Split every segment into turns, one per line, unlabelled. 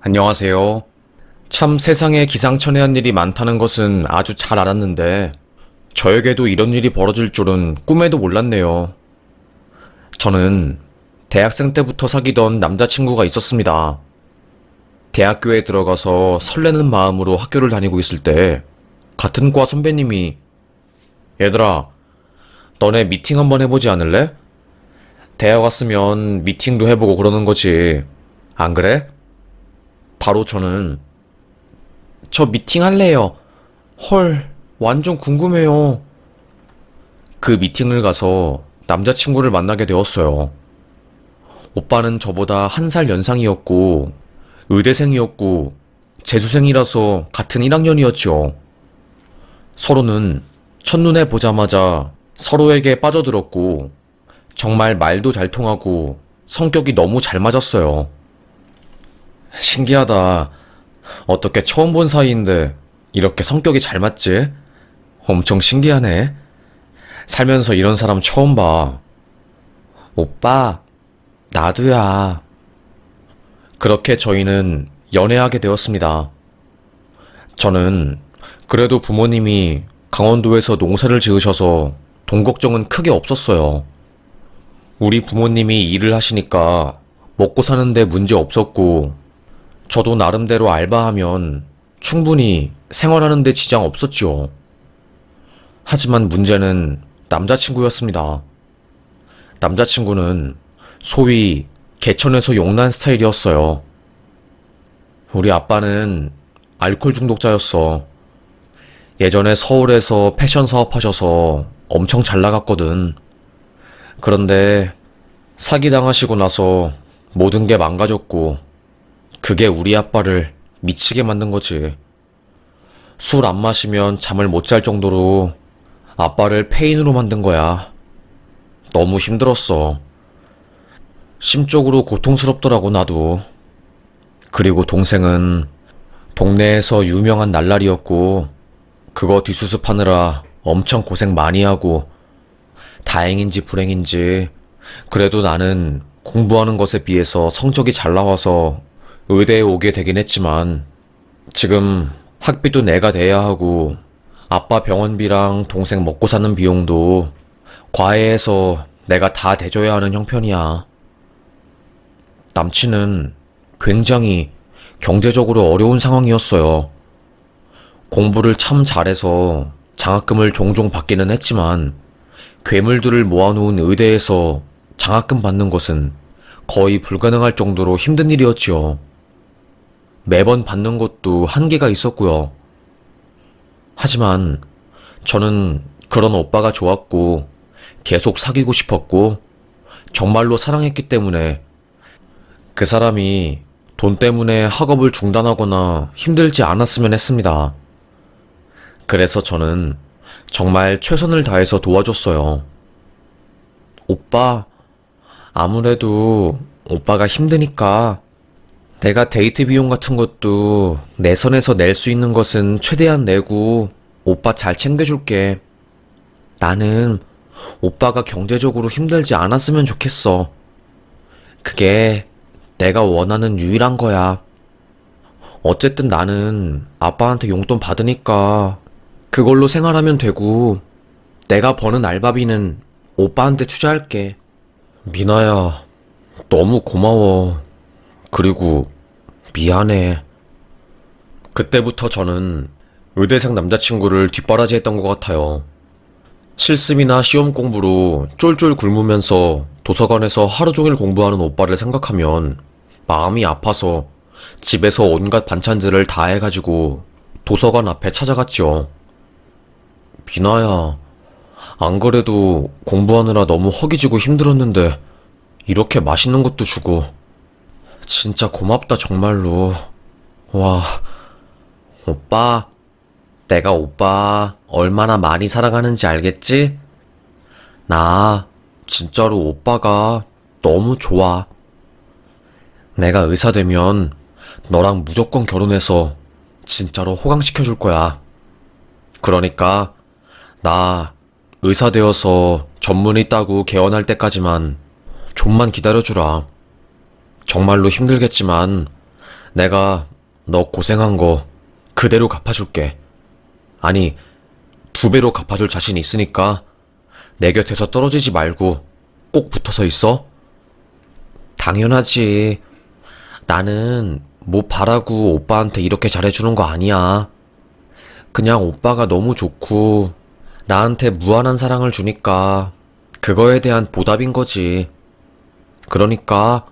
안녕하세요. 참 세상에 기상천외한 일이 많다는 것은 아주 잘 알았는데, 저에게도 이런 일이 벌어질 줄은 꿈에도 몰랐네요. 저는 대학생 때부터 사귀던 남자친구가 있었습니다. 대학교에 들어가서 설레는 마음으로 학교를 다니고 있을 때, 같은 과 선배님이, 얘들아, 너네 미팅 한번 해보지 않을래? 대학 왔으면 미팅도 해보고 그러는 거지. 안 그래? 바로 저는 저 미팅 할래요. 헐, 완전 궁금해요. 그 미팅을 가서 남자친구를 만나게 되었어요. 오빠는 저보다 한 살 연상이었고, 의대생이었고, 재수생이라서 같은 1학년이었죠. 서로는 첫눈에 보자마자 서로에게 빠져들었고, 정말 말도 잘 통하고, 성격이 너무 잘 맞았어요. 신기하다. 어떻게 처음 본 사이인데 이렇게 성격이 잘 맞지? 엄청 신기하네. 살면서 이런 사람 처음 봐. 오빠, 나도야. 그렇게 저희는 연애하게 되었습니다. 저는 그래도 부모님이 강원도에서 농사를 지으셔서 돈 걱정은 크게 없었어요. 우리 부모님이 일을 하시니까 먹고 사는데 문제 없었고, 저도 나름대로 알바하면 충분히 생활하는데 지장 없었죠. 하지만 문제는 남자친구였습니다. 남자친구는 소위 개천에서 용난 스타일이었어요. 우리 아빠는 알코올 중독자였어. 예전에 서울에서 패션 사업하셔서 엄청 잘 나갔거든. 그런데 사기당하시고 나서 모든 게 망가졌고, 그게 우리 아빠를 미치게 만든 거지. 술 안 마시면 잠을 못 잘 정도로 아빠를 폐인으로 만든 거야. 너무 힘들었어. 심적으로 고통스럽더라고, 나도. 그리고 동생은 동네에서 유명한 날라리였고, 그거 뒷수습하느라 엄청 고생 많이 하고, 다행인지 불행인지, 그래도 나는 공부하는 것에 비해서 성적이 잘 나와서 의대에 오게 되긴 했지만, 지금 학비도 내가 내야 하고, 아빠 병원비랑 동생 먹고 사는 비용도 과외해서 내가 다 대줘야 하는 형편이야. 남친은 굉장히 경제적으로 어려운 상황이었어요. 공부를 참 잘해서 장학금을 종종 받기는 했지만, 괴물들을 모아놓은 의대에서 장학금 받는 것은 거의 불가능할 정도로 힘든 일이었지요. 매번 받는 것도 한계가 있었고요. 하지만 저는 그런 오빠가 좋았고, 계속 사귀고 싶었고, 정말로 사랑했기 때문에 그 사람이 돈 때문에 학업을 중단하거나 힘들지 않았으면 했습니다. 그래서 저는 정말 최선을 다해서 도와줬어요. 오빠, 아무래도 오빠가 힘드니까 내가 데이트 비용 같은 것도 내 선에서 낼 수 있는 것은 최대한 내고 오빠 잘 챙겨줄게. 나는 오빠가 경제적으로 힘들지 않았으면 좋겠어. 그게 내가 원하는 유일한 거야. 어쨌든 나는 아빠한테 용돈 받으니까 그걸로 생활하면 되고, 내가 버는 알바비는 오빠한테 투자할게. 미나야, 너무 고마워. 그리고 미안해. 그때부터 저는 의대생 남자친구를 뒷바라지했던 것 같아요. 실습이나 시험 공부로 쫄쫄 굶으면서 도서관에서 하루 종일 공부하는 오빠를 생각하면 마음이 아파서 집에서 온갖 반찬들을 다 해가지고 도서관 앞에 찾아갔죠. 미나야, 안 그래도 공부하느라 너무 허기지고 힘들었는데 이렇게 맛있는 것도 주고 진짜 고맙다, 정말로. 와, 오빠, 내가 오빠 얼마나 많이 사랑하는지 알겠지? 나 진짜로 오빠가 너무 좋아. 내가 의사 되면 너랑 무조건 결혼해서 진짜로 호강시켜줄 거야. 그러니까 나 의사 되어서 전문의 따고 개원할 때까지만 좀만 기다려주라. 정말로 힘들겠지만 내가 너 고생한 거 그대로 갚아줄게. 아니, 2배로 갚아줄 자신 있으니까 내 곁에서 떨어지지 말고 꼭 붙어서 있어. 당연하지. 나는 뭐 바라고 오빠한테 이렇게 잘해주는 거 아니야. 그냥 오빠가 너무 좋고 나한테 무한한 사랑을 주니까 그거에 대한 보답인 거지. 그러니까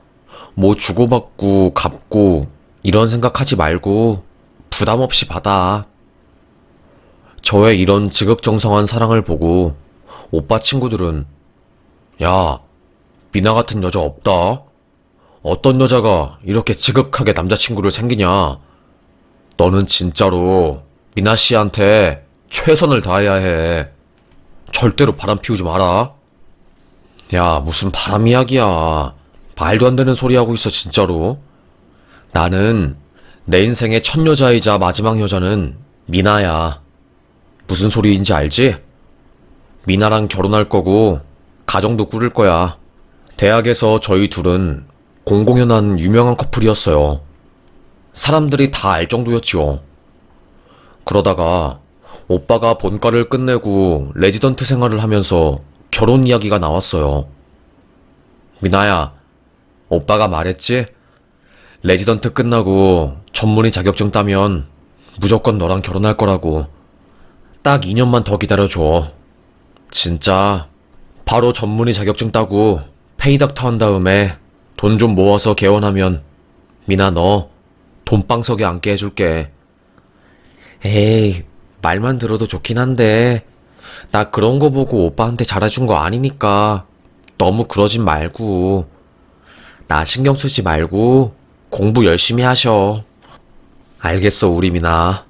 뭐 주고받고 갚고 이런 생각하지 말고 부담 없이 받아. 저의 이런 지극정성한 사랑을 보고 오빠 친구들은 야, 미나 같은 여자 없다. 어떤 여자가 이렇게 지극하게 남자친구를 생기냐. 너는 진짜로 미나 씨한테 최선을 다해야 해. 절대로 바람 피우지 마라. 야, 무슨 바람 이야기야. 말도 안 되는 소리 하고 있어, 진짜로. 나는 내 인생의 첫 여자이자 마지막 여자는 미나야. 무슨 소리인지 알지? 미나랑 결혼할 거고 가정도 꾸릴 거야. 대학에서 저희 둘은 공공연한 유명한 커플이었어요. 사람들이 다 알 정도였지요. 그러다가 오빠가 본과를 끝내고 레지던트 생활을 하면서 결혼 이야기가 나왔어요. 미나야, 오빠가 말했지? 레지던트 끝나고 전문의 자격증 따면 무조건 너랑 결혼할 거라고. 딱 2년만 더 기다려줘. 진짜 바로 전문의 자격증 따고 페이닥터 한 다음에 돈 좀 모아서 개원하면 미나 너 돈방석에 앉게 해줄게. 에이, 말만 들어도 좋긴 한데 나 그런 거 보고 오빠한테 잘해준 거 아니니까 너무 그러진 말고. 나 신경 쓰지 말고 공부 열심히 하셔. 알겠어, 우리 미나.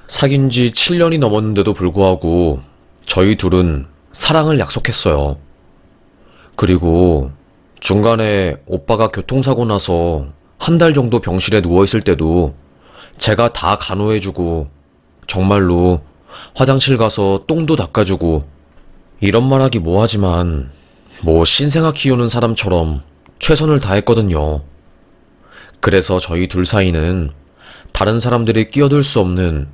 사귄 지 7년이 넘었는데도 불구하고 저희 둘은 사랑을 약속했어요. 그리고 중간에 오빠가 교통사고 나서 한 달 정도 병실에 누워있을 때도 제가 다 간호해주고 정말로 화장실 가서 똥도 닦아주고, 이런 말하기 뭐하지만 뭐 신생아 키우는 사람처럼 최선을 다했거든요. 그래서 저희 둘 사이는 다른 사람들이 끼어들 수 없는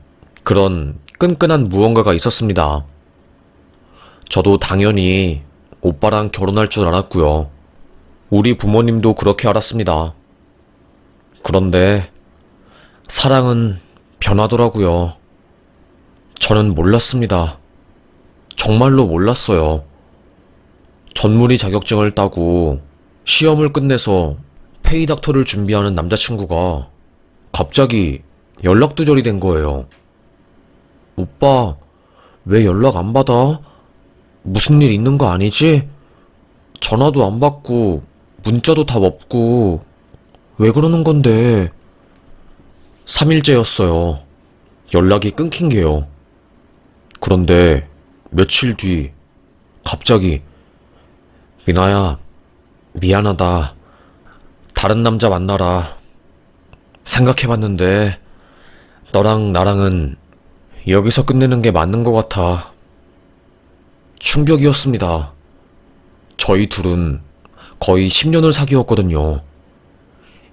그런 끈끈한 무언가가 있었습니다. 저도 당연히 오빠랑 결혼할 줄 알았고요. 우리 부모님도 그렇게 알았습니다. 그런데 사랑은 변하더라고요. 저는 몰랐습니다. 정말로 몰랐어요. 전문의 자격증을 따고 시험을 끝내서 페이닥터를 준비하는 남자친구가 갑자기 연락두절이 된 거예요. 오빠, 왜 연락 안 받아? 무슨 일 있는 거 아니지? 전화도 안 받고 문자도 답 없고 왜 그러는 건데? 3일째였어요. 연락이 끊긴 게요. 그런데 며칠 뒤 갑자기 미나야, 미안하다. 다른 남자 만나라. 생각해봤는데 너랑 나랑은 여기서 끝내는 게 맞는 것 같아. 충격이었습니다. 저희 둘은 거의 10년을 사귀었거든요.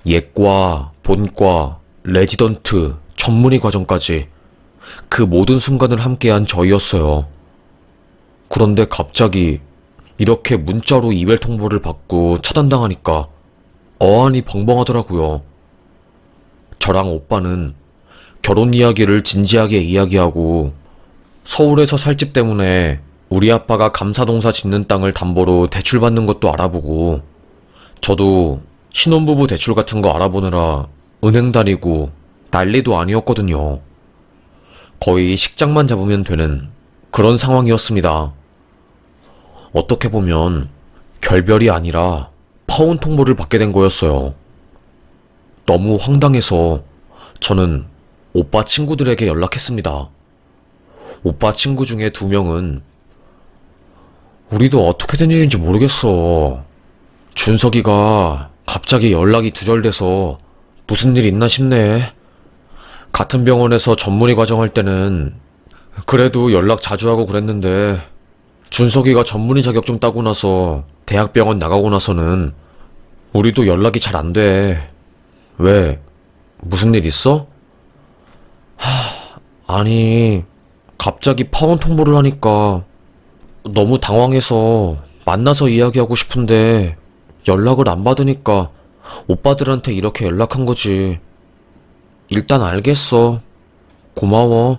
예과, 본과, 레지던트, 전문의 과정까지 그 모든 순간을 함께한 저희였어요. 그런데 갑자기 이렇게 문자로 이별 통보를 받고 차단당하니까 어안이 벙벙하더라고요. 저랑 오빠는 결혼 이야기를 진지하게 이야기하고 서울에서 살 집 때문에 우리 아빠가 감사동사 짓는 땅을 담보로 대출받는 것도 알아보고, 저도 신혼부부 대출 같은 거 알아보느라 은행 다니고 난리도 아니었거든요. 거의 식장만 잡으면 되는 그런 상황이었습니다. 어떻게 보면 결별이 아니라 파혼 통보를 받게 된 거였어요. 너무 황당해서 저는 오빠 친구들에게 연락했습니다. 오빠 친구 중에 2명은 우리도 어떻게 된 일인지 모르겠어. 준석이가 갑자기 연락이 두절돼서 무슨 일 있나 싶네. 같은 병원에서 전문의 과정할 때는 그래도 연락 자주 하고 그랬는데 준석이가 전문의 자격증 따고 나서 대학병원 나가고 나서는 우리도 연락이 잘 안 돼. 왜? 무슨 일 있어? 아니, 갑자기 파혼 통보를 하니까 너무 당황해서 만나서 이야기하고 싶은데 연락을 안 받으니까 오빠들한테 이렇게 연락한 거지. 일단 알겠어. 고마워.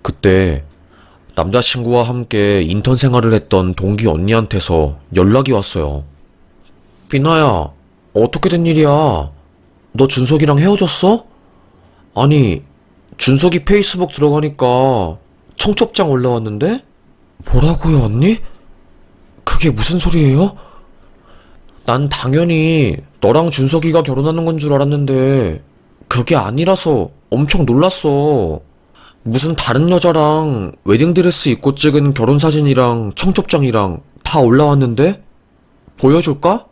그때 남자친구와 함께 인턴 생활을 했던 동기 언니한테서 연락이 왔어요. 비나야, 어떻게 된 일이야? 너 준석이랑 헤어졌어? 아니, 준석이 페이스북 들어가니까 청첩장 올라왔는데? 뭐라고요, 언니? 그게 무슨 소리예요? 난 당연히 너랑 준석이가 결혼하는 건 줄 알았는데 그게 아니라서 엄청 놀랐어. 무슨 다른 여자랑 웨딩드레스 입고 찍은 결혼사진이랑 청첩장이랑 다 올라왔는데? 보여줄까?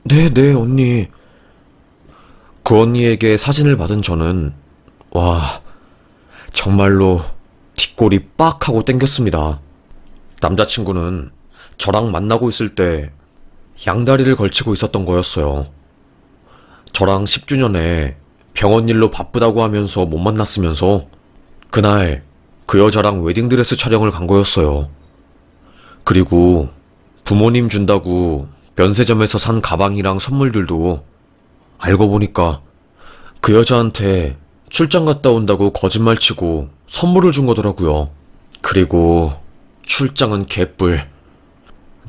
네, 언니. 그 언니에게 사진을 받은 저는 와, 정말로 뒷골이 빡 하고 땡겼습니다. 남자친구는 저랑 만나고 있을 때 양다리를 걸치고 있었던 거였어요. 저랑 10주년에 병원 일로 바쁘다고 하면서 못 만났으면서 그날 그 여자랑 웨딩드레스 촬영을 간 거였어요. 그리고 부모님 준다고 면세점에서 산 가방이랑 선물들도 알고 보니까 그 여자한테 출장 갔다 온다고 거짓말 치고 선물을 준 거더라고요. 그리고 출장은 개뿔.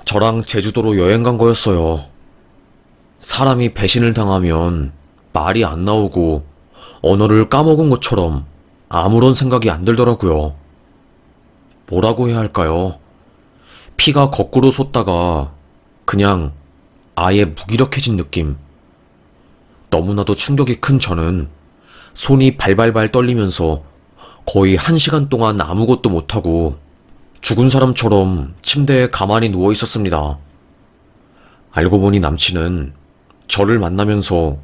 저랑 제주도로 여행 간 거였어요. 사람이 배신을 당하면 말이 안 나오고 언어를 까먹은 것처럼 아무런 생각이 안 들더라고요. 뭐라고 해야 할까요? 피가 거꾸로 솟다가 그냥 아예 무기력해진 느낌. 너무나도 충격이 큰 저는 손이 발발발 떨리면서 거의 1시간 동안 아무것도 못하고 죽은 사람처럼 침대에 가만히 누워 있었습니다. 알고 보니 남친은 저를 만나면서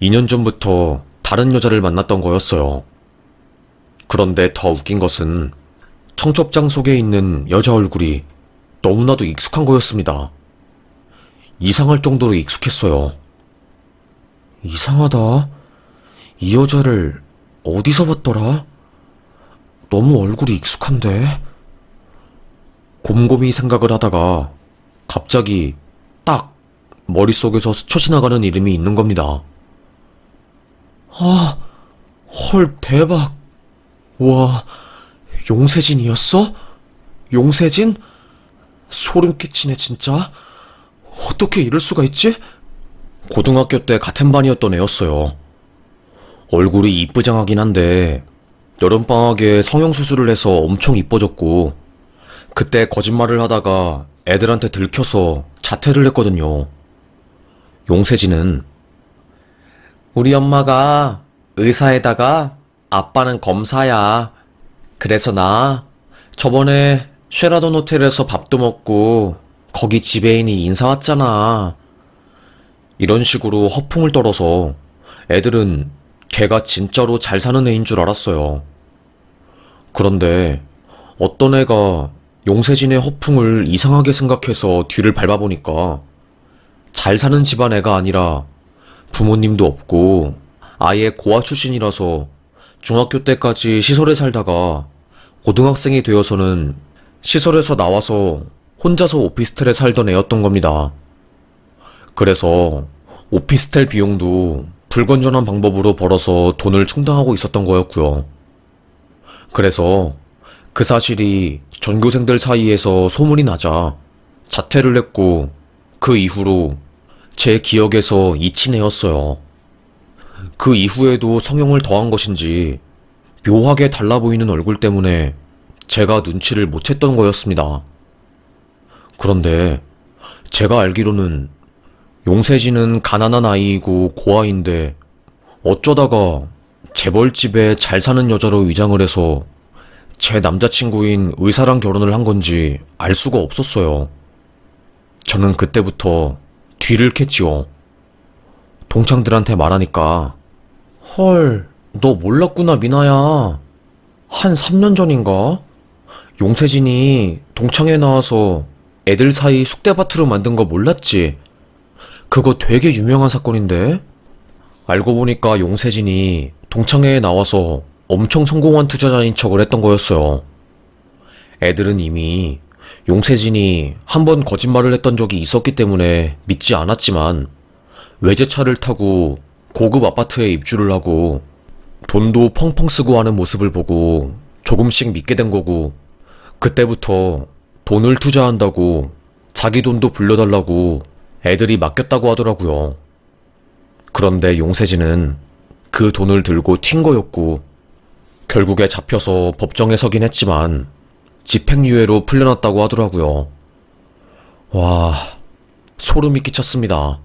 2년 전부터 다른 여자를 만났던 거였어요. 그런데 더 웃긴 것은 청첩장 속에 있는 여자 얼굴이 너무나도 익숙한 거였습니다. 이상할 정도로 익숙했어요. 이상하다. 이 여자를 어디서 봤더라? 너무 얼굴이 익숙한데? 곰곰이 생각을 하다가 갑자기 딱 머릿속에서 스쳐 지나가는 이름이 있는 겁니다. 아, 헐, 대박. 와, 용세진이었어? 용세진? 소름 끼치네, 진짜. 어떻게 이럴 수가 있지? 고등학교 때 같은 반이었던 애였어요. 얼굴이 이쁘장하긴 한데 여름방학에 성형수술을 해서 엄청 이뻐졌고 그때 거짓말을 하다가 애들한테 들켜서 자퇴를 했거든요. 용세진은 우리 엄마가 의사에다가 아빠는 검사야. 그래서 나 저번에 쉐라톤 호텔에서 밥도 먹고 거기 지배인이 인사 왔잖아. 이런 식으로 허풍을 떨어서 애들은 걔가 진짜로 잘 사는 애인 줄 알았어요. 그런데 어떤 애가 용세진의 허풍을 이상하게 생각해서 뒤를 밟아보니까 잘 사는 집안 애가 아니라 부모님도 없고 아예 고아 출신이라서 중학교 때까지 시설에 살다가 고등학생이 되어서는 시설에서 나와서 혼자서 오피스텔에 살던 애였던 겁니다. 그래서 오피스텔 비용도 불건전한 방법으로 벌어서 돈을 충당하고 있었던 거였고요. 그래서 그 사실이 전교생들 사이에서 소문이 나자 자퇴를 했고 그 이후로 제 기억에서 잊힌 애였어요. 그 이후에도 성형을 더한 것인지 묘하게 달라 보이는 얼굴 때문에 제가 눈치를 못 챘던 거였습니다. 그런데 제가 알기로는 용세진은 가난한 아이이고 고아인데 어쩌다가 재벌집에 잘 사는 여자로 위장을 해서 제 남자친구인 의사랑 결혼을 한 건지 알 수가 없었어요. 저는 그때부터 뒤를 캤지요. 동창들한테 말하니까 헐, 너 몰랐구나 미나야. 한 3년 전인가? 용세진이 동창회 나와서 애들 사이 쑥대밭으로 만든 거 몰랐지? 그거 되게 유명한 사건인데? 알고 보니까 용세진이 동창회에 나와서 엄청 성공한 투자자인 척을 했던 거였어요. 애들은 이미 용세진이 한 번 거짓말을 했던 적이 있었기 때문에 믿지 않았지만 외제차를 타고 고급 아파트에 입주를 하고 돈도 펑펑 쓰고 하는 모습을 보고 조금씩 믿게 된 거고, 그때부터 돈을 투자한다고 자기 돈도 불려달라고 애들이 맡겼다고 하더라고요. 그런데 용세진은 그 돈을 들고 튄 거였고, 결국에 잡혀서 법정에 서긴 했지만 집행유예로 풀려났다고 하더라고요. 와, 소름이 끼쳤습니다.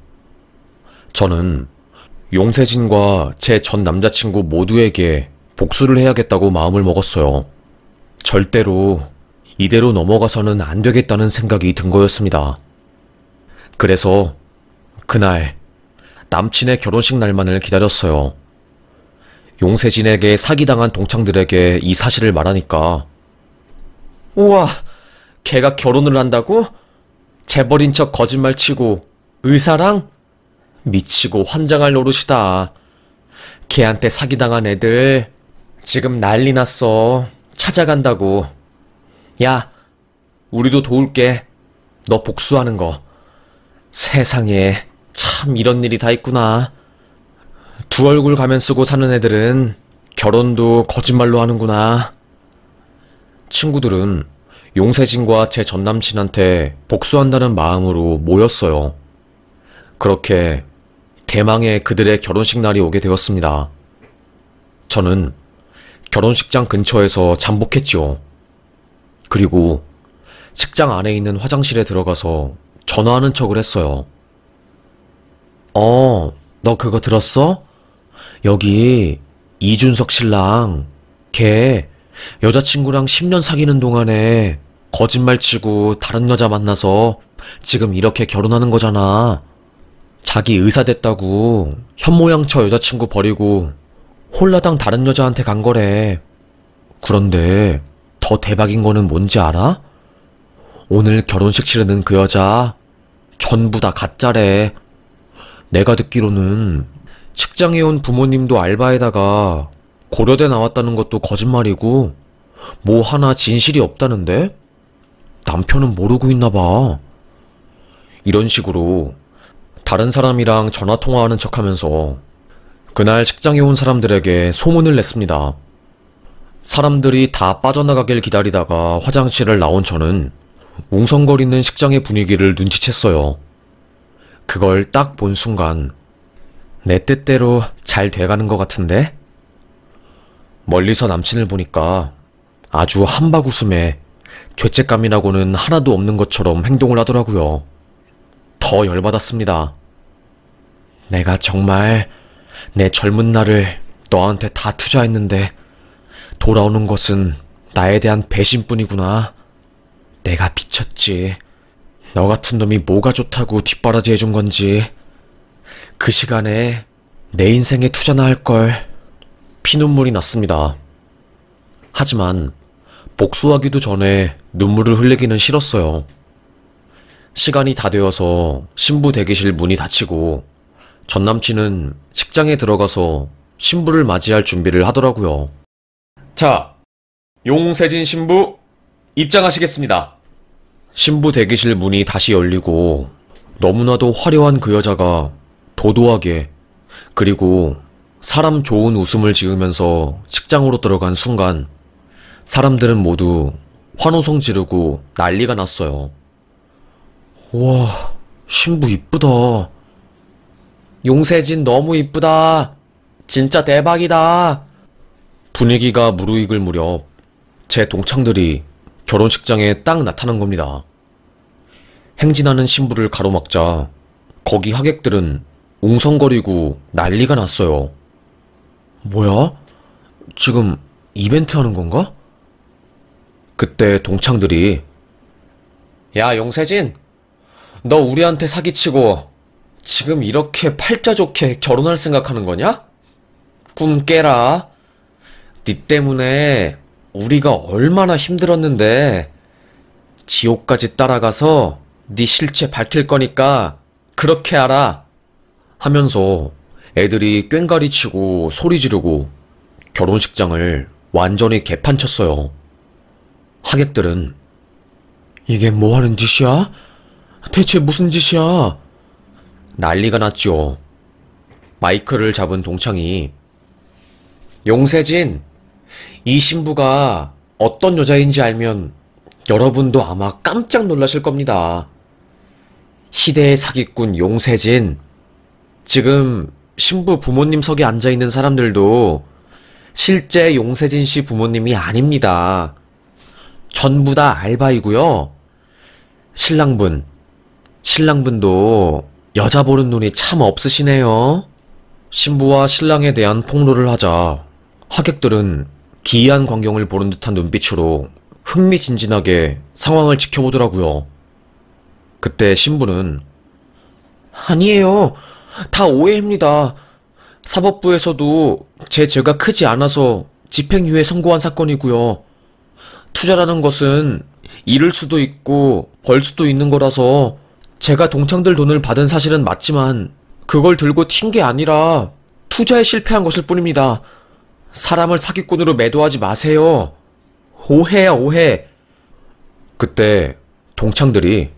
저는 용세진과 제 전 남자친구 모두에게 복수를 해야겠다고 마음을 먹었어요. 절대로 이대로 넘어가서는 안 되겠다는 생각이 든 거였습니다. 그래서 그날 남친의 결혼식 날만을 기다렸어요. 용세진에게 사기당한 동창들에게 이 사실을 말하니까, 우와, 걔가 결혼을 한다고? 재벌인 척 거짓말 치고 의사랑? 미치고 환장할 노릇이다. 걔한테 사기당한 애들 지금 난리 났어. 찾아간다고. 야, 우리도 도울게. 너 복수하는 거. 세상에 참 이런 일이 다 있구나. 두 얼굴 가면 쓰고 사는 애들은 결혼도 거짓말로 하는구나. 친구들은 용세진과 제 전남친한테 복수한다는 마음으로 모였어요. 그렇게 대망의 그들의 결혼식 날이 오게 되었습니다. 저는 결혼식장 근처에서 잠복했지요. 그리고 식장 안에 있는 화장실에 들어가서 전화하는 척을 했어요. 너 그거 들었어? 여기 이준석 신랑, 걔 여자친구랑 10년 사귀는 동안에 거짓말 치고 다른 여자 만나서 지금 이렇게 결혼하는 거잖아. 자기 의사 됐다고 현모양처 여자친구 버리고 홀라당 다른 여자한테 간 거래. 그런데 더 대박인 거는 뭔지 알아? 오늘 결혼식 치르는 그 여자 전부 다 가짜래. 내가 듣기로는 식장에 온 부모님도 알바에다가 고려대 나왔다는 것도 거짓말이고 뭐 하나 진실이 없다는데? 남편은 모르고 있나 봐. 이런 식으로 다른 사람이랑 전화통화하는 척하면서 그날 식장에 온 사람들에게 소문을 냈습니다. 사람들이 다 빠져나가길 기다리다가 화장실을 나온 저는 웅성거리는 식장의 분위기를 눈치챘어요. 그걸 딱 본 순간 내 뜻대로 잘 돼가는 것 같은데? 멀리서 남친을 보니까 아주 한바구음에 죄책감이라고는 하나도 없는 것처럼 행동을 하더라고요. 더 열받았습니다. 내가 정말 내 젊은 날을 너한테 다 투자했는데 돌아오는 것은 나에 대한 배신뿐이구나. 내가 미쳤지. 너 같은 놈이 뭐가 좋다고 뒷바라지 해준 건지. 그 시간에 내 인생에 투자나 할걸. 피눈물이 났습니다. 하지만 복수하기도 전에 눈물을 흘리기는 싫었어요. 시간이 다 되어서 신부 대기실 문이 닫히고 전남친은 식장에 들어가서 신부를 맞이할 준비를 하더라고요. 자, 용세진 신부 입장하시겠습니다. 신부 대기실 문이 다시 열리고 너무나도 화려한 그 여자가 도도하게 그리고 사람 좋은 웃음을 지으면서 식장으로 들어간 순간 사람들은 모두 환호성 지르고 난리가 났어요. 와, 신부 이쁘다. 용세진 너무 이쁘다. 진짜 대박이다. 분위기가 무르익을 무렵 제 동창들이 결혼식장에 딱 나타난 겁니다. 행진하는 신부를 가로막자 거기 하객들은 웅성거리고 난리가 났어요. 뭐야? 지금 이벤트 하는 건가? 그때 동창들이 야, 용세진, 너 우리한테 사기치고 지금 이렇게 팔자 좋게 결혼할 생각하는 거냐? 꿈 깨라. 니 때문에 우리가 얼마나 힘들었는데 지옥까지 따라가서 네 실체 밝힐 거니까 그렇게 알아 하면서 애들이 꽹가리 치고 소리 지르고 결혼식장을 완전히 개판쳤어요. 하객들은 이게 뭐 하는 짓이야? 대체 무슨 짓이야? 난리가 났죠. 마이크를 잡은 동창이 용세진, 이 신부가 어떤 여자인지 알면 여러분도 아마 깜짝 놀라실 겁니다. 시대의 사기꾼 용세진. 지금 신부 부모님석에 앉아있는 사람들도 실제 용세진 씨 부모님이 아닙니다. 전부 다 알바이고요. 신랑분도 여자 보는 눈이 참 없으시네요. 신부와 신랑에 대한 폭로를 하자 하객들은 기이한 광경을 보는 듯한 눈빛으로 흥미진진하게 상황을 지켜보더라고요. 그때 신부는 아니에요. 다 오해입니다. 사법부에서도 제 죄가 크지 않아서 집행유예 선고한 사건이고요. 투자라는 것은 잃을 수도 있고 벌 수도 있는 거라서 제가 동창들 돈을 받은 사실은 맞지만 그걸 들고 튄 게 아니라 투자에 실패한 것일 뿐입니다. 사람을 사기꾼으로 매도하지 마세요. 오해야, 오해. 그때 동창들이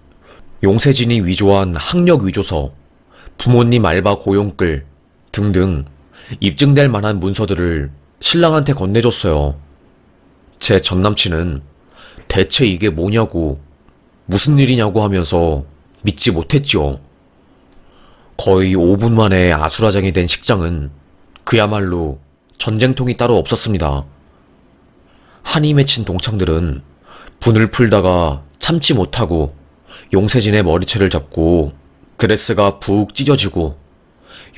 용세진이 위조한 학력 위조서, 부모님 알바 고용글 등등 입증될 만한 문서들을 신랑한테 건네줬어요. 제 전남친은 대체 이게 뭐냐고, 무슨 일이냐고 하면서 믿지 못했지요. 거의 5분 만에 아수라장이 된 식장은 그야말로 전쟁통이 따로 없었습니다. 한이 맺힌 동창들은 분을 풀다가 참지 못하고 용세진의 머리채를 잡고 드레스가 푹 찢어지고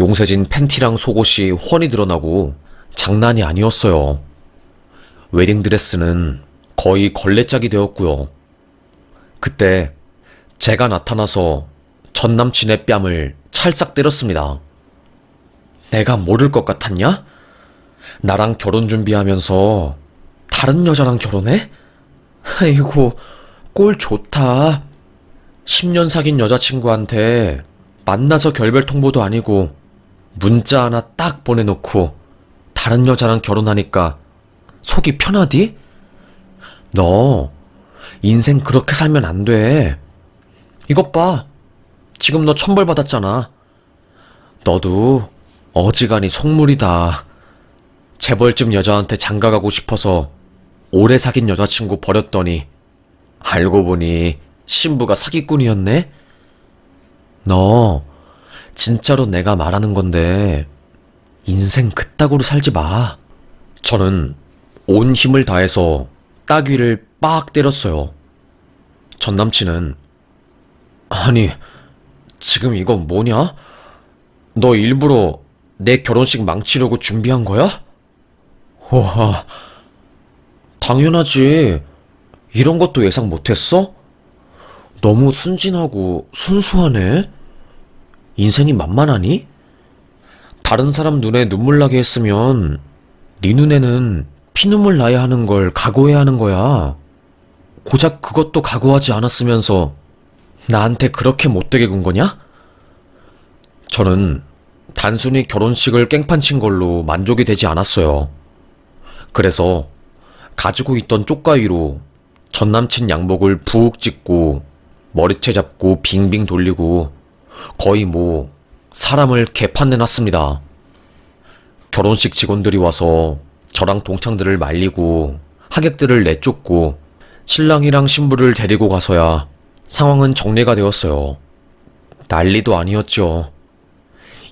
용세진 팬티랑 속옷이 훤히 드러나고 장난이 아니었어요. 웨딩드레스는 거의 걸레짝이 되었고요. 그때 제가 나타나서 전남친의 뺨을 찰싹 때렸습니다. 내가 모를 것 같았냐? 나랑 결혼 준비하면서 다른 여자랑 결혼해? 아이고, 꼴 좋다. 10년 사귄 여자친구한테 만나서 결별 통보도 아니고 문자 하나 딱 보내놓고 다른 여자랑 결혼하니까 속이 편하디? 너 인생 그렇게 살면 안 돼. 이것 봐. 지금 너 천벌 받았잖아. 너도 어지간히 속물이다. 재벌집 여자한테 장가가고 싶어서 오래 사귄 여자친구 버렸더니 알고 보니 신부가 사기꾼이었네? 너 진짜로 내가 말하는 건데 인생 그따구로 살지 마. 저는 온 힘을 다해서 따귀를 빡 때렸어요. 전남친은 아니, 지금 이건 뭐냐? 너 일부러 내 결혼식 망치려고 준비한 거야? 와, 당연하지. 이런 것도 예상 못했어? 너무 순진하고 순수하네. 인생이 만만하니? 다른 사람 눈에 눈물 나게 했으면 네 눈에는 피눈물 나야 하는 걸 각오해야 하는 거야. 고작 그것도 각오하지 않았으면서 나한테 그렇게 못되게 군 거냐? 저는 단순히 결혼식을 깽판친 걸로 만족이 되지 않았어요. 그래서 가지고 있던 쪽가위로 전남친 양복을 푹 찢고 머리채 잡고 빙빙 돌리고 거의 뭐 사람을 개판내놨습니다. 결혼식 직원들이 와서 저랑 동창들을 말리고 하객들을 내쫓고 신랑이랑 신부를 데리고 가서야 상황은 정리가 되었어요. 난리도 아니었죠.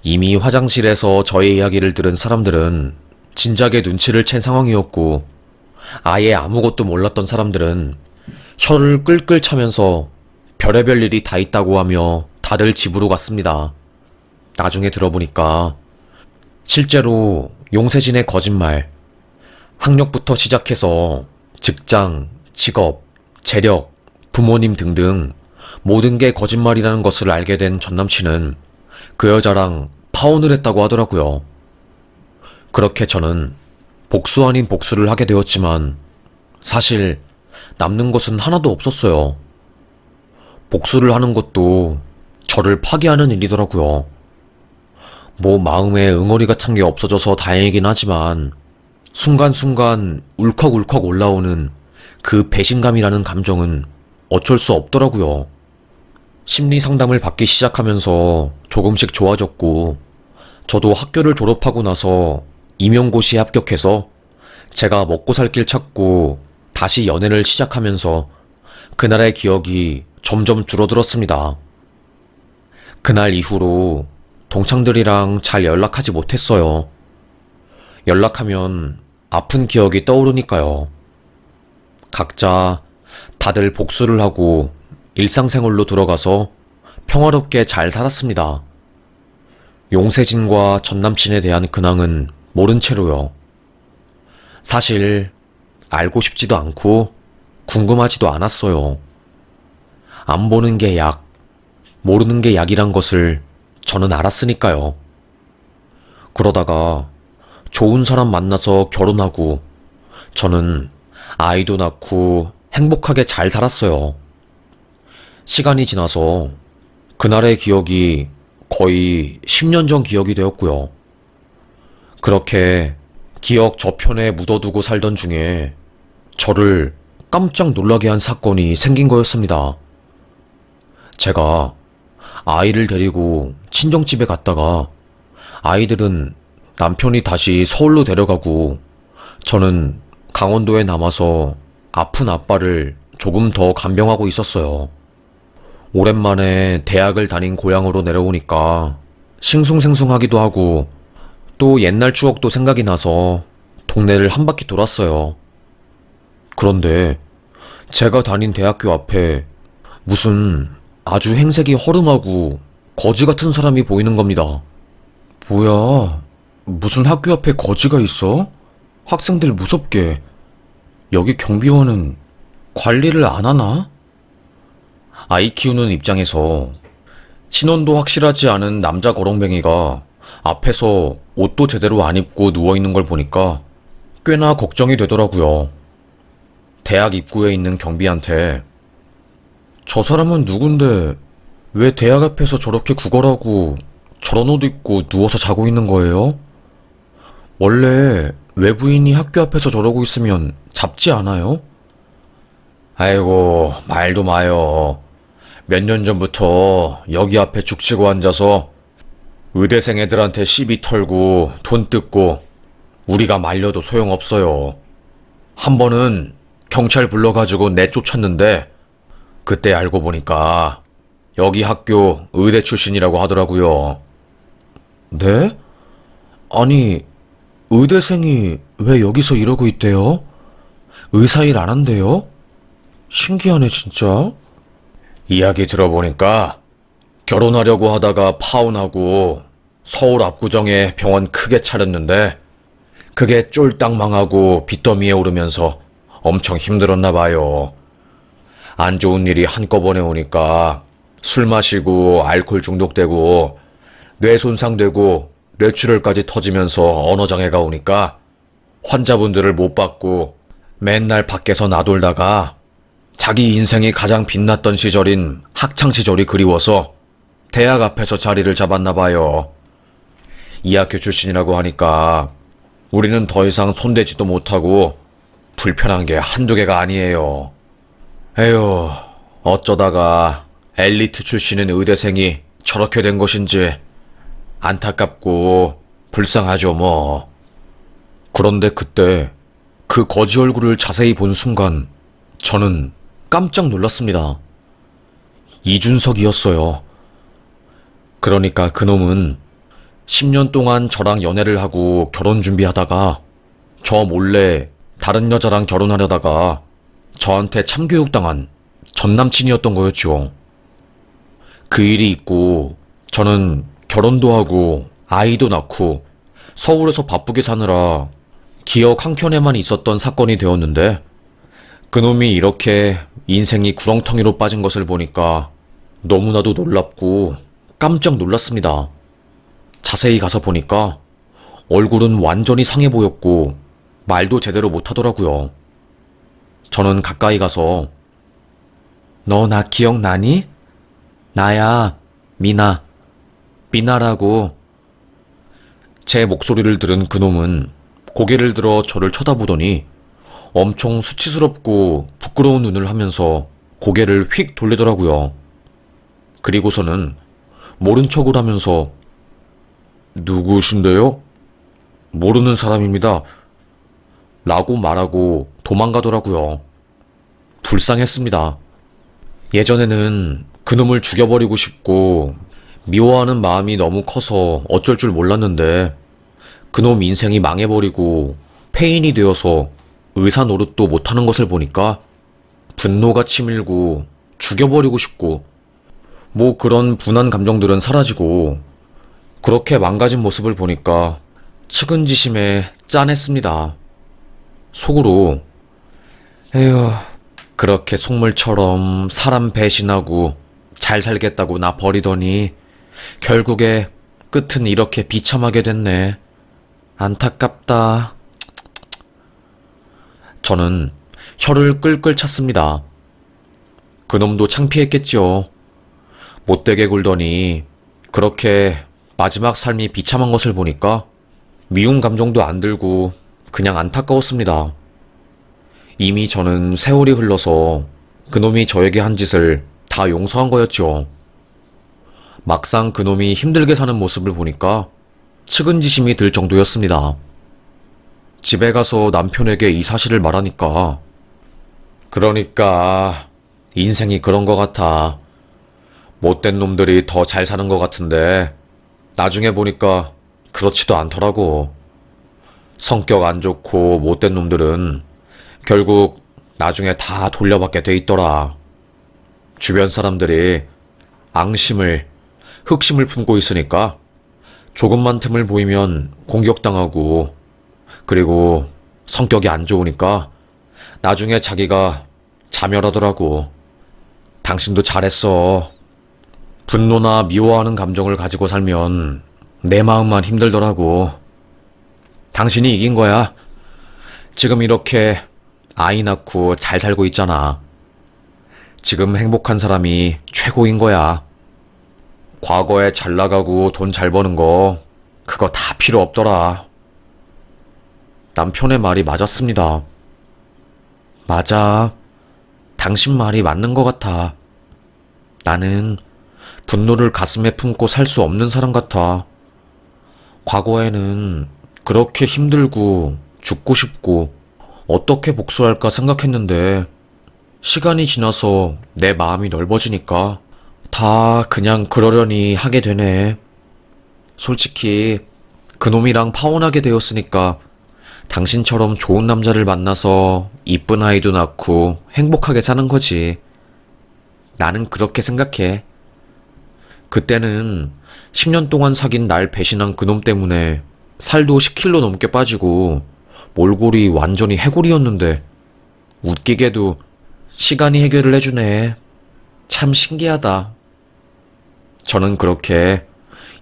이미 화장실에서 저의 이야기를 들은 사람들은 진작에 눈치를 챈 상황이었고 아예 아무것도 몰랐던 사람들은 혀를 끌끌 차면서 별의별 일이 다 있다고 하며 다들 집으로 갔습니다. 나중에 들어보니까 실제로 용세진의 거짓말, 학력부터 시작해서 직장, 직업, 재력, 부모님 등등 모든 게 거짓말이라는 것을 알게 된 전남친은 그 여자랑 파혼을 했다고 하더라고요. 그렇게 저는 복수 아닌 복수를 하게 되었지만 사실 남는 것은 하나도 없었어요. 복수를 하는 것도 저를 파괴하는 일이더라고요. 뭐 마음에 응어리 같은 게 없어져서 다행이긴 하지만 순간순간 울컥울컥 올라오는 그 배신감이라는 감정은 어쩔 수 없더라고요. 심리 상담을 받기 시작하면서 조금씩 좋아졌고, 저도 학교를 졸업하고 나서 임용고시에 합격해서 제가 먹고 살 길 찾고 다시 연애를 시작하면서 그날의 기억이 점점 줄어들었습니다. 그날 이후로 동창들이랑 잘 연락하지 못했어요. 연락하면 아픈 기억이 떠오르니까요. 각자 다들 복수를 하고 일상생활로 들어가서 평화롭게 잘 살았습니다. 용세진과 전남친에 대한 근황은 모른 채로요. 사실 알고 싶지도 않고 궁금하지도 않았어요. 안 보는 게 약, 모르는 게 약이란 것을 저는 알았으니까요. 그러다가 좋은 사람 만나서 결혼하고 저는 아이도 낳고 행복하게 잘 살았어요. 시간이 지나서 그날의 기억이 거의 10년 전 기억이 되었고요. 그렇게 기억 저편에 묻어두고 살던 중에 저를 깜짝 놀라게 한 사건이 생긴 거였습니다. 제가 아이를 데리고 친정집에 갔다가 아이들은 남편이 다시 서울로 데려가고 저는 강원도에 남아서 아픈 아빠를 조금 더 간병하고 있었어요. 오랜만에 대학을 다닌 고향으로 내려오니까 싱숭생숭하기도 하고 또 옛날 추억도 생각이 나서 동네를 한 바퀴 돌았어요. 그런데 제가 다닌 대학교 앞에 무슨 아주 행색이 허름하고 거지 같은 사람이 보이는 겁니다. 뭐야, 무슨 학교 앞에 거지가 있어? 학생들 무섭게. 여기 경비원은 관리를 안 하나? 아이 키우는 입장에서 신원도 확실하지 않은 남자 거렁뱅이가 앞에서 옷도 제대로 안 입고 누워있는 걸 보니까 꽤나 걱정이 되더라고요. 대학 입구에 있는 경비한테 저 사람은 누군데 왜 대학 앞에서 저렇게 구걸하고 저런 옷 입고 누워서 자고 있는 거예요? 원래 외부인이 학교 앞에서 저러고 있으면 잡지 않아요? 아이고, 말도 마요. 몇 년 전부터 여기 앞에 죽치고 앉아서 의대생 애들한테 시비 털고 돈 뜯고 우리가 말려도 소용없어요. 한 번은 경찰 불러가지고 내쫓았는데 그때 알고 보니까 여기 학교 의대 출신이라고 하더라고요. 네? 아니, 의대생이 왜 여기서 이러고 있대요? 의사 일 안 한대요? 신기하네, 진짜. 이야기 들어보니까 결혼하려고 하다가 파혼하고 서울 압구정에 병원 크게 차렸는데 그게 쫄딱 망하고 빚더미에 오르면서 엄청 힘들었나 봐요. 안 좋은 일이 한꺼번에 오니까 술 마시고 알코올 중독되고 뇌 손상되고 뇌출혈까지 터지면서 언어장애가 오니까 환자분들을 못 받고 맨날 밖에서 나돌다가 자기 인생이 가장 빛났던 시절인 학창시절이 그리워서 대학 앞에서 자리를 잡았나 봐요. 이 학교 출신이라고 하니까 우리는 더 이상 손대지도 못하고 불편한 게 한두 개가 아니에요. 에휴, 어쩌다가 엘리트 출신인 의대생이 저렇게 된 것인지 안타깝고 불쌍하죠 뭐. 그런데 그때 그 거지 얼굴을 자세히 본 순간 저는 깜짝 놀랐습니다. 이준석이었어요. 그러니까 그놈은 10년 동안 저랑 연애를 하고 결혼 준비하다가 저 몰래 다른 여자랑 결혼하려다가 저한테 참교육당한 전남친이었던 거였죠. 그 일이 있고 저는 결혼도 하고 아이도 낳고 서울에서 바쁘게 사느라 기억 한켠에만 있었던 사건이 되었는데 그놈이 이렇게 인생이 구렁텅이로 빠진 것을 보니까 너무나도 놀랍고 깜짝 놀랐습니다. 자세히 가서 보니까 얼굴은 완전히 상해 보였고 말도 제대로 못하더라고요. 저는 가까이 가서 너 나 기억나니? 나야. 미나, 미나라고. 제 목소리를 들은 그놈은 고개를 들어 저를 쳐다보더니 엄청 수치스럽고 부끄러운 눈을 하면서 고개를 휙 돌리더라고요. 그리고서는 모른 척을 하면서 누구신데요? 모르는 사람입니다. 라고 말하고 도망가더라고요. 불쌍했습니다. 예전에는 그놈을 죽여버리고 싶고 미워하는 마음이 너무 커서 어쩔 줄 몰랐는데 그놈 인생이 망해버리고 폐인이 되어서 의사 노릇도 못하는 것을 보니까 분노가 치밀고 죽여버리고 싶고 뭐 그런 분한 감정들은 사라지고 그렇게 망가진 모습을 보니까 측은지심에 짠했습니다. 속으로 에휴, 그렇게 속물처럼 사람 배신하고 잘 살겠다고 나 버리더니 결국에 끝은 이렇게 비참하게 됐네. 안타깝다. 저는 혀를 끌끌 찼습니다. 그놈도 창피했겠지요. 못되게 굴더니 그렇게 마지막 삶이 비참한 것을 보니까 미운 감정도 안 들고 그냥 안타까웠습니다. 이미 저는 세월이 흘러서 그놈이 저에게 한 짓을 다 용서한 거였죠. 막상 그놈이 힘들게 사는 모습을 보니까 측은지심이 들 정도였습니다. 집에 가서 남편에게 이 사실을 말하니까 그러니까 인생이 그런 것 같아. 못된 놈들이 더 잘 사는 것 같은데 나중에 보니까 그렇지도 않더라고. 성격 안 좋고 못된 놈들은 결국 나중에 다 돌려받게 돼 있더라. 주변 사람들이 앙심을, 흑심을 품고 있으니까 조금만 틈을 보이면 공격당하고 그리고 성격이 안 좋으니까 나중에 자기가 자멸하더라고. 당신도 잘했어. 분노나 미워하는 감정을 가지고 살면 내 마음만 힘들더라고. 당신이 이긴 거야. 지금 이렇게 아이 낳고 잘 살고 있잖아. 지금 행복한 사람이 최고인 거야. 과거에 잘 나가고 돈 잘 버는 거 그거 다 필요 없더라. 남편의 말이 맞았습니다. 맞아. 당신 말이 맞는 것 같아. 나는 분노를 가슴에 품고 살 수 없는 사람 같아. 과거에는 그렇게 힘들고 죽고 싶고 어떻게 복수할까 생각했는데 시간이 지나서 내 마음이 넓어지니까 다 그냥 그러려니 하게 되네. 솔직히 그놈이랑 파혼하게 되었으니까 당신처럼 좋은 남자를 만나서 이쁜 아이도 낳고 행복하게 사는 거지. 나는 그렇게 생각해. 그때는 10년 동안 사귄 날 배신한 그놈 때문에 살도 10kg 넘게 빠지고 몰골이 완전히 해골이었는데 웃기게도 시간이 해결을 해주네. 참 신기하다. 저는 그렇게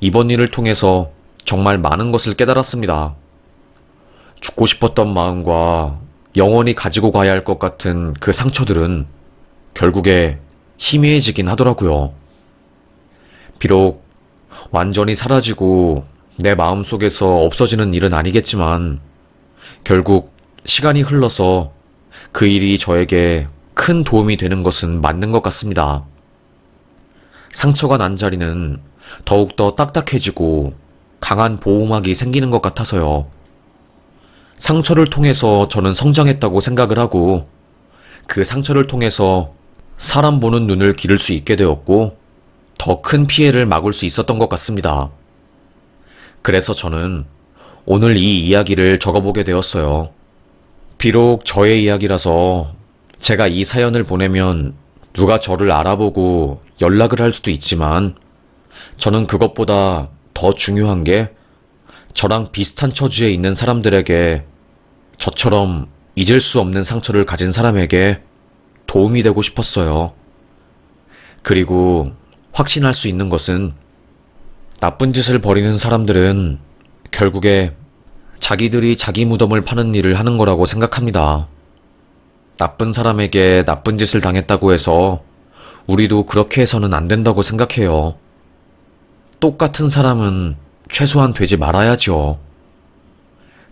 이번 일을 통해서 정말 많은 것을 깨달았습니다. 죽고 싶었던 마음과 영원히 가지고 가야 할 것 같은 그 상처들은 결국에 희미해지긴 하더라고요. 비록 완전히 사라지고 내 마음속에서 없어지는 일은 아니겠지만 결국 시간이 흘러서 그 일이 저에게 큰 도움이 되는 것은 맞는 것 같습니다. 상처가 난 자리는 더욱더 딱딱해지고 강한 보호막이 생기는 것 같아서요. 상처를 통해서 저는 성장했다고 생각을 하고 그 상처를 통해서 사람 보는 눈을 기를 수 있게 되었고 더 큰 피해를 막을 수 있었던 것 같습니다. 그래서 저는 오늘 이 이야기를 적어보게 되었어요. 비록 저의 이야기라서 제가 이 사연을 보내면 누가 저를 알아보고 연락을 할 수도 있지만 저는 그것보다 더 중요한 게 저랑 비슷한 처지에 있는 사람들에게 저처럼 잊을 수 없는 상처를 가진 사람에게 도움이 되고 싶었어요. 그리고 확신할 수 있는 것은 나쁜 짓을 벌이는 사람들은 결국에 자기들이 자기 무덤을 파는 일을 하는 거라고 생각합니다. 나쁜 사람에게 나쁜 짓을 당했다고 해서 우리도 그렇게 해서는 안 된다고 생각해요. 똑같은 사람은 최소한 되지 말아야죠.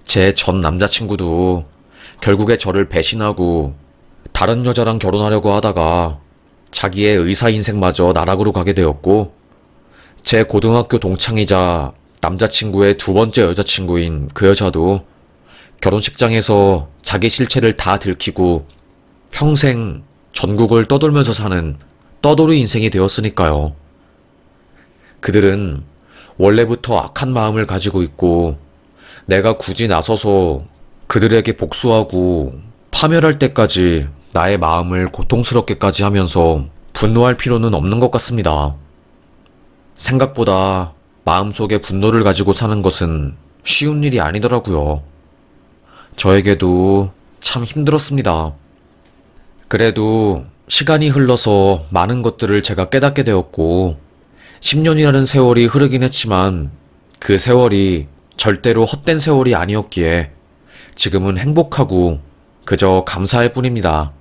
제 전 남자친구도 결국에 저를 배신하고 다른 여자랑 결혼하려고 하다가 자기의 의사 인생마저 나락으로 가게 되었고, 제 고등학교 동창이자 남자친구의 두 번째 여자친구인 그 여자도 결혼식장에서 자기 실체를 다 들키고 평생 전국을 떠돌면서 사는 떠돌이 인생이 되었으니까요. 그들은 원래부터 악한 마음을 가지고 있고, 내가 굳이 나서서 그들에게 복수하고 파멸할 때까지 나의 마음을 고통스럽게까지 하면서 분노할 필요는 없는 것 같습니다. 생각보다 마음속에 분노를 가지고 사는 것은 쉬운 일이 아니더라고요. 저에게도 참 힘들었습니다. 그래도 시간이 흘러서 많은 것들을 제가 깨닫게 되었고, 10년이라는 세월이 흐르긴 했지만 그 세월이 절대로 헛된 세월이 아니었기에 지금은 행복하고 그저 감사할 뿐입니다.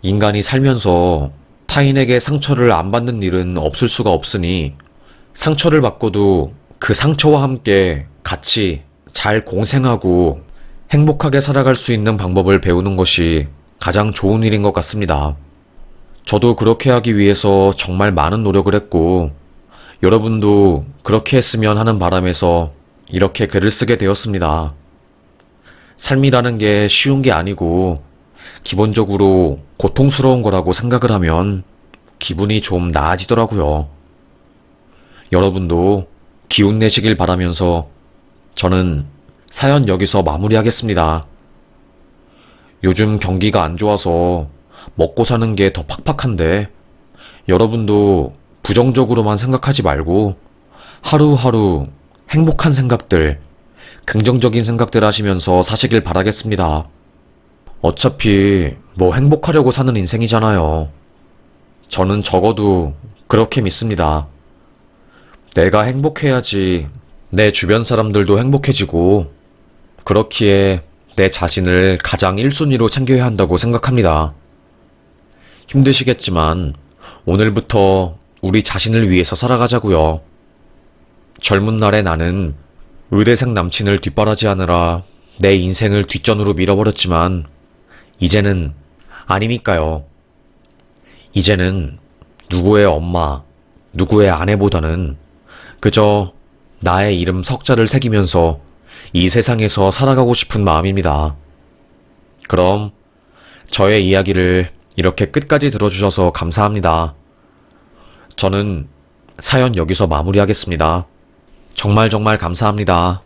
인간이 살면서 타인에게 상처를 안 받는 일은 없을 수가 없으니, 상처를 받고도 그 상처와 함께 같이 잘 공생하고 행복하게 살아갈 수 있는 방법을 배우는 것이 가장 좋은 일인 것 같습니다. 저도 그렇게 하기 위해서 정말 많은 노력을 했고, 여러분도 그렇게 했으면 하는 바람에서 이렇게 글을 쓰게 되었습니다. 삶이라는 게 쉬운 게 아니고 기본적으로 고통스러운 거라고 생각을 하면 기분이 좀 나아지더라고요. 여러분도 기운 내시길 바라면서 저는 사연 여기서 마무리하겠습니다. 요즘 경기가 안 좋아서 먹고 사는 게 더 팍팍한데, 여러분도 부정적으로만 생각하지 말고 하루하루 행복한 생각들, 긍정적인 생각들 하시면서 사시길 바라겠습니다. 어차피 뭐 행복하려고 사는 인생이잖아요. 저는 적어도 그렇게 믿습니다. 내가 행복해야지 내 주변 사람들도 행복해지고, 그렇기에 내 자신을 가장 1순위로 챙겨야 한다고 생각합니다. 힘드시겠지만 오늘부터 우리 자신을 위해서 살아가자고요. 젊은 날의 나는 의대생 남친을 뒷바라지하느라 내 인생을 뒷전으로 밀어버렸지만 이제는 아니니까요. 이제는 누구의 엄마, 누구의 아내보다는 그저 나의 이름 석자를 새기면서 이 세상에서 살아가고 싶은 마음입니다. 그럼 저의 이야기를 이렇게 끝까지 들어주셔서 감사합니다. 저는 사연 여기서 마무리하겠습니다. 정말 감사합니다.